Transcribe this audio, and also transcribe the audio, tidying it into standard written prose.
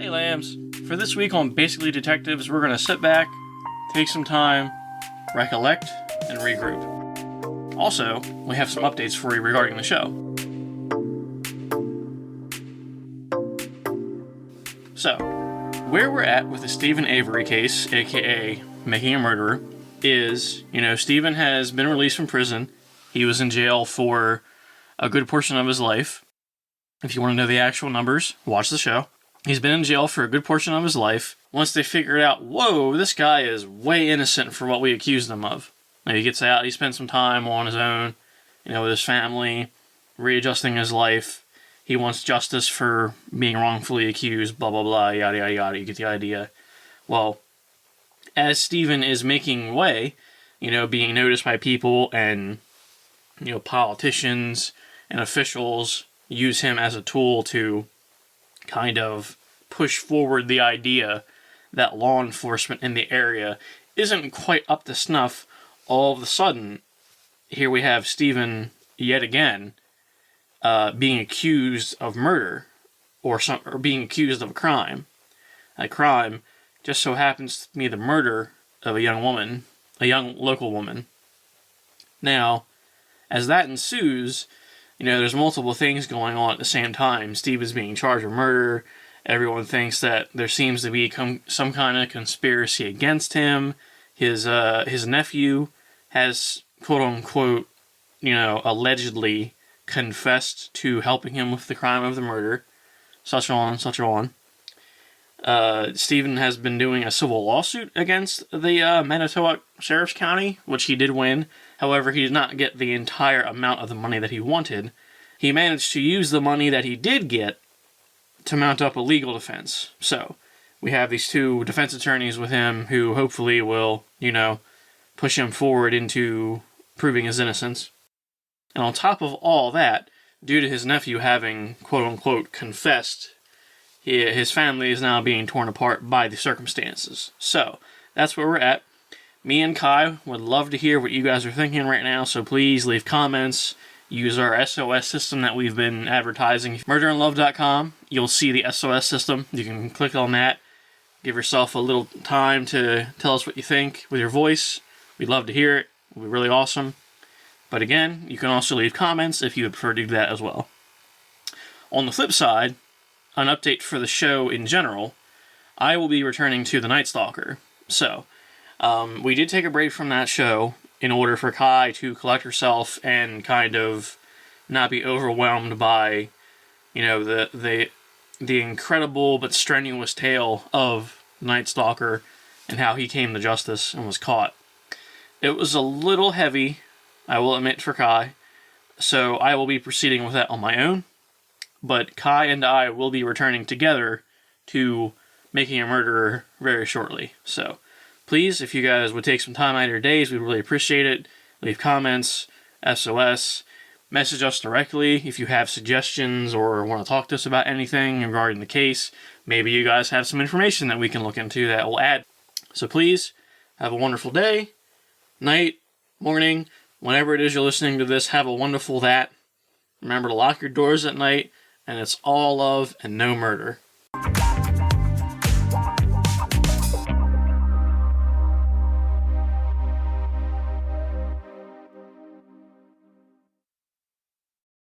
Hey lambs, for this week on Basically Detectives, we're going to sit back, take some time, recollect, and regroup. Also, we have some updates for you regarding the show. So, where we're at with the Steven Avery case, aka Making a Murderer, is, Steven has been released from prison. He was in jail for a good portion of his life. If you want to know the actual numbers, watch the show. He's been in jail for a good portion of his life. Once they figured out, whoa, this guy is way innocent for what we accused him of. Now, he gets out, he spends some time on his own, with his family, readjusting his life. He wants justice for being wrongfully accused, blah, blah, blah, yada, yada, yada. You get the idea. Well, as Steven is making way, being noticed by people and, politicians and officials use him as a tool to kind of push forward the idea that law enforcement in the area isn't quite up to snuff. All of a sudden, here we have Steven yet again being accused of murder or being accused of a crime. A crime just so happens to be the murder of a young woman, a young local woman. Now, as that ensues, there's multiple things going on at the same time. Steve is being charged with murder. Everyone thinks that there seems to be some kind of conspiracy against him. His nephew has, quote unquote, allegedly confessed to helping him with the crime of the murder. Such on. Steven has been doing a civil lawsuit against the Manitowoc Sheriff's County, which he did win. However, he did not get the entire amount of the money that he wanted. He managed to use the money that he did get to mount up a legal defense. So, we have these two defense attorneys with him who hopefully will, push him forward into proving his innocence. And on top of all that, due to his nephew having, quote-unquote, confessed, his family is now being torn apart by the circumstances. So, that's where we're at. Me and Kai would love to hear what you guys are thinking right now, so please leave comments. Use our SOS system that we've been advertising. Murderandlove.com, you'll see the SOS system. You can click on that. Give yourself a little time to tell us what you think with your voice. We'd love to hear it. It would be really awesome. But again, you can also leave comments if you would prefer to do that as well. On the flip side, an update for the show in general, I will be returning to The Night Stalker. So, we did take a break from that show in order for Kai to collect herself and kind of not be overwhelmed by, the incredible but strenuous tale of Night Stalker and how he came to justice and was caught. It was a little heavy, I will admit, for Kai, so I will be proceeding with that on my own, but Kai and I will be returning together to Making a Murderer very shortly. So, please, if you guys would take some time out of your days, we'd really appreciate it. Leave comments, SOS, message us directly if you have suggestions or want to talk to us about anything regarding the case. Maybe you guys have some information that we can look into that will add. So please, have a wonderful day, night, morning, whenever it is you're listening to this, have a wonderful that. Remember to lock your doors at night, and it's all love and no murder.